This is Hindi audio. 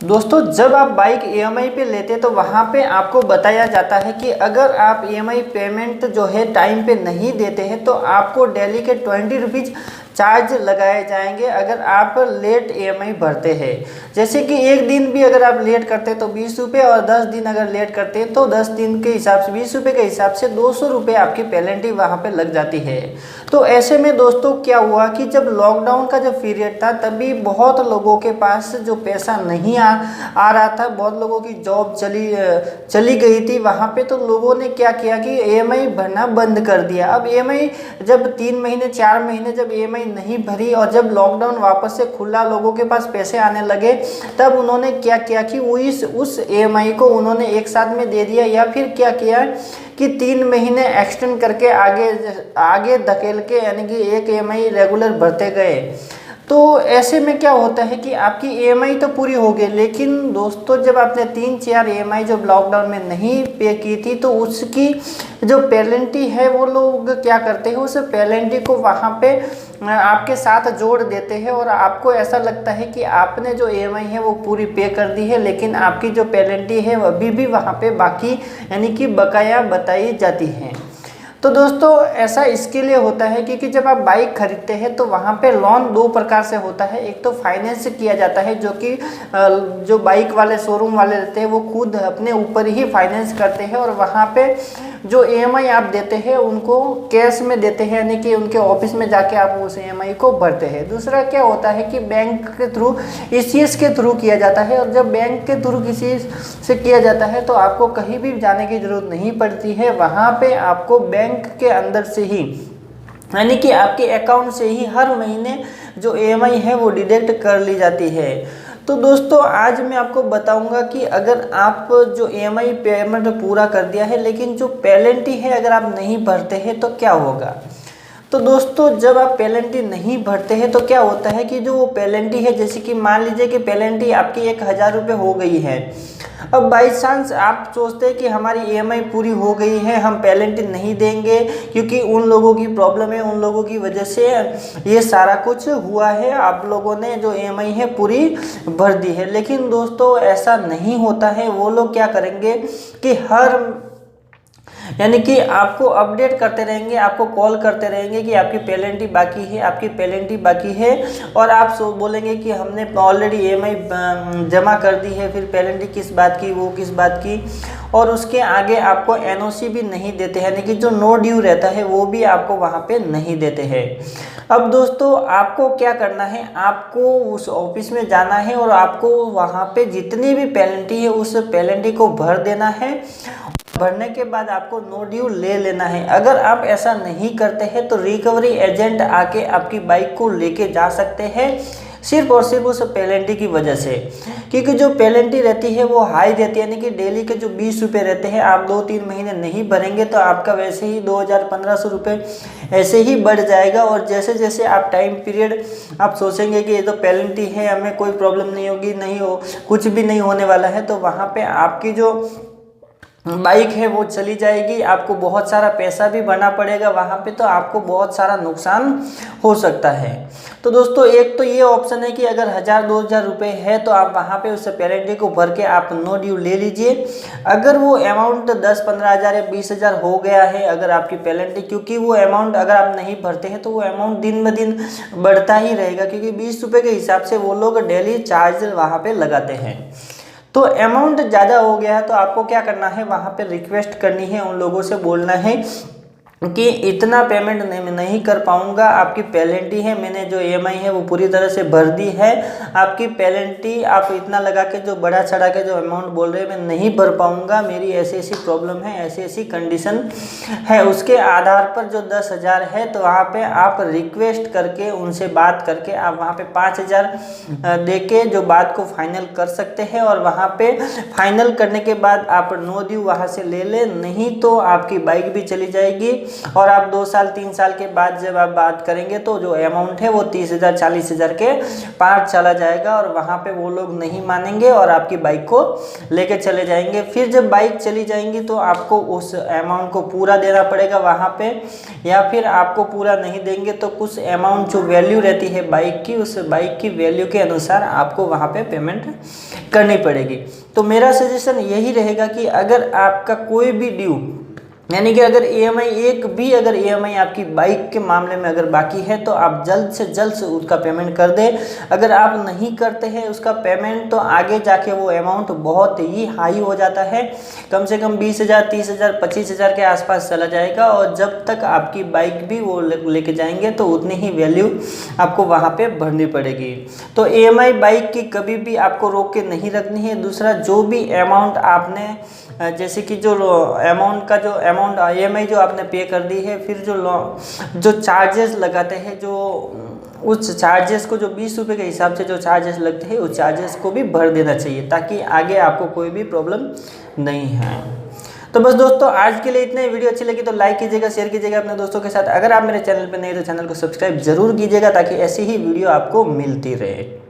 दोस्तों जब आप बाइक ईएमआई पे लेते तो वहाँ पे आपको बताया जाता है कि अगर आप ईएमआई पेमेंट जो है टाइम पे नहीं देते हैं तो आपको डेली के 20 रुपीज़ चार्ज लगाए जाएंगे अगर आप लेट ईएमआई भरते हैं। जैसे कि एक दिन भी अगर आप लेट करते हैं तो 20 रुपये, और 10 दिन अगर लेट करते हैं तो 10 दिन के हिसाब से 20 रुपये के हिसाब से 200 रुपये आपकी पेनल्टी वहाँ पे लग जाती है। तो ऐसे में दोस्तों क्या हुआ कि जब लॉकडाउन का जब पीरियड था तभी बहुत लोगों के पास जो पैसा नहीं आ रहा था, बहुत लोगों की जॉब चली गई थी वहाँ पे। तो लोगों ने क्या किया कि ईएमआई भरना बंद कर दिया। अब ईएमआई जब 3 महीने 4 महीने जब ईएमआई नहीं भरी और जब लॉकडाउन वापस से खुला, लोगों के पास पैसे आने लगे, तब उन्होंने क्या किया कि वो उस ईएमआई को उन्होंने एक साथ में दे दिया, या फिर क्या किया कि 3 महीने एक्सटेंड करके आगे आगे धकेल के, यानी कि एक ईएमआई रेगुलर भरते गए। तो ऐसे में क्या होता है कि आपकी ईएमआई तो पूरी हो गई, लेकिन दोस्तों जब आपने 3-4 ईएमआई जब लॉकडाउन में नहीं पे की थी तो उसकी जो पेनल्टी है वो लोग क्या करते हैं, उस पेनल्टी को वहाँ पे आपके साथ जोड़ देते हैं और आपको ऐसा लगता है कि आपने जो ईएमआई है वो पूरी पे कर दी है, लेकिन आपकी जो पेनल्टी है वो अभी भी वहाँ पे बाकी, यानी कि बकाया बताई जाती है। तो दोस्तों ऐसा इसके लिए होता है क्योंकि जब आप बाइक खरीदते हैं तो वहाँ पे लोन 2 प्रकार से होता है। एक तो फाइनेंस किया जाता है, जो कि जो बाइक वाले शोरूम वाले रहते हैं वो खुद अपने ऊपर ही फाइनेंस करते हैं, और वहाँ पे जो ईएमआई आप देते हैं उनको कैश में देते हैं, यानी कि उनके ऑफिस में जाके आप उस ईएमआई को भरते हैं। दूसरा क्या होता है कि बैंक के थ्रू, ईसीएस के थ्रू किया जाता है, और जब बैंक के थ्रू किसी से किया जाता है तो आपको कहीं भी जाने की ज़रूरत नहीं पड़ती है। वहाँ पे आपको बैंक के अंदर से ही, यानी कि आपके अकाउंट से ही हर महीने जो ईएमआई है वो डिडक्ट कर ली जाती है। तो दोस्तों आज मैं आपको बताऊंगा कि अगर आप जो ईएमआई पेमेंट पूरा कर दिया है लेकिन जो पेनल्टी है अगर आप नहीं भरते हैं तो क्या होगा। तो दोस्तों जब आप पेनल्टी नहीं भरते हैं तो क्या होता है कि जो वो पेनल्टी है, जैसे कि मान लीजिए कि पेनल्टी आपकी 1000 रुपये हो गई है। अब बाई चांस आप सोचते हैं कि हमारी ईएमआई पूरी हो गई है, हम पेनल्टी नहीं देंगे क्योंकि उन लोगों की प्रॉब्लम है, उन लोगों की वजह से ये सारा कुछ हुआ है, आप लोगों ने जो ईएमआई है पूरी भर दी है। लेकिन दोस्तों ऐसा नहीं होता है। वो लोग क्या करेंगे कि यानी कि आपको अपडेट करते रहेंगे, आपको कॉल करते रहेंगे कि आपकी पेनल्टी बाकी है, आपकी पेनल्टी बाकी है, और आप बोलेंगे कि हमने ऑलरेडी ईएमआई जमा कर दी है, फिर पेनल्टी किस बात की, वो किस बात की, और उसके आगे आपको एनओसी भी नहीं देते हैं, यानी कि जो नो ड्यू रहता है वो भी आपको वहाँ पे नहीं देते हैं। अब दोस्तों आपको क्या करना है, आपको उस ऑफिस में जाना है और आपको वहाँ पे जितनी भी पेनल्टी है उस पेनल्टी को भर देना है। भरने के बाद आपको नो ड्यू ले लेना है। अगर आप ऐसा नहीं करते हैं तो रिकवरी एजेंट आके आपकी बाइक को लेके जा सकते हैं, सिर्फ और सिर्फ उस पेनल्टी की वजह से। क्योंकि जो पेनल्टी रहती है वो हाई रहती है, यानी कि डेली के जो 20 रुपये रहते हैं, आप 2-3 महीने नहीं भरेंगे तो आपका वैसे ही 2000-1500 रुपये ऐसे ही बढ़ जाएगा। और जैसे जैसे आप टाइम पीरियड आप सोचेंगे कि ये तो पेनल्टी है, हमें कोई प्रॉब्लम नहीं होगी, नहीं हो कुछ भी नहीं होने वाला है, तो वहाँ पर आपकी जो बाइक है वो चली जाएगी, आपको बहुत सारा पैसा भी भरना पड़ेगा वहाँ पे, तो आपको बहुत सारा नुकसान हो सकता है। तो दोस्तों एक तो ये ऑप्शन है कि अगर 1000-2000 रुपये है तो आप वहाँ पे उस पेनल्टी को भर के आप नो ड्यू ले लीजिए। अगर वो अमाउंट 10-15 हज़ार या 20 हज़ार हो गया है अगर आपकी पेनल्टी, क्योंकि वो अमाउंट अगर आप नहीं भरते हैं तो वो अमाउंट दिन ब दिन बढ़ता ही रहेगा, क्योंकि 20 रुपये के हिसाब से वो लोग डेली चार्ज वहाँ पर लगाते हैं। तो अमाउंट ज़्यादा हो गया है तो आपको क्या करना है, वहाँ पे रिक्वेस्ट करनी है, उन लोगों से बोलना है कि इतना पेमेंट नहीं कर पाऊँगा, आपकी पेनल्टी है, मैंने जो ईएमआई है वो पूरी तरह से भर दी है, आपकी पेनल्टी आप इतना लगा के जो बढ़ा चढ़ा के जो अमाउंट बोल रहे हैं मैं नहीं भर पाऊँगा, मेरी ऐसी ऐसी प्रॉब्लम है, ऐसी ऐसी कंडीशन है। उसके आधार पर जो 10,000 है तो वहाँ पे आप रिक्वेस्ट करके उनसे बात करके आप वहाँ पे 5,000 दे के जो बात को फाइनल कर सकते हैं, और वहाँ पे फाइनल करने के बाद आप नो ड्यू वहाँ से ले लें, नहीं तो आपकी बाइक भी चली जाएगी और आप 2 साल 3 साल के बाद जब आप बात करेंगे तो जो अमाउंट है वो 30,000 40,000 के पार चला जाएगा और वहाँ पे वो लोग नहीं मानेंगे और आपकी बाइक को लेके चले जाएंगे। फिर जब बाइक चली जाएंगी तो आपको उस अमाउंट को पूरा देना पड़ेगा वहाँ पे, या फिर आपको पूरा नहीं देंगे तो कुछ अमाउंट जो वैल्यू रहती है बाइक की, उस बाइक की वैल्यू के अनुसार आपको वहाँ पे पेमेंट करनी पड़ेगी। तो मेरा सजेशन यही रहेगा कि अगर आपका कोई भी ड्यू, यानी कि अगर EMI एक भी अगर EMI आपकी बाइक के मामले में अगर बाकी है तो आप जल्द से उसका पेमेंट कर दें। अगर आप नहीं करते हैं उसका पेमेंट तो आगे जाके वो अमाउंट बहुत ही हाई हो जाता है, कम से कम 20,000 30,000 25,000 के आसपास चला जाएगा। और जब तक आपकी बाइक भी वो लेके जाएंगे तो उतनी ही वैल्यू आपको वहाँ पे भरनी पड़ेगी। तो EMI बाइक की कभी भी आपको रोक के नहीं रखनी है। दूसरा, जो भी अमाउंट आपने जैसे कि जो अमाउंट का जो अमाउंट EMI जो आपने पे कर दी है, फिर जो चार्जेस लगाते हैं, जो उस चार्जेस को जो 20 रुपये के हिसाब से जो चार्जेस लगते हैं उस चार्जेस को भी भर देना चाहिए, ताकि आगे आपको कोई भी प्रॉब्लम नहीं है। तो बस दोस्तों, आज के लिए इतना ही। वीडियो अच्छी लगी तो लाइक कीजिएगा, शेयर कीजिएगा अपने दोस्तों के साथ। अगर आप मेरे चैनल पर नए तो चैनल को सब्सक्राइब जरूर कीजिएगा ताकि ऐसी ही वीडियो आपको मिलती रहे।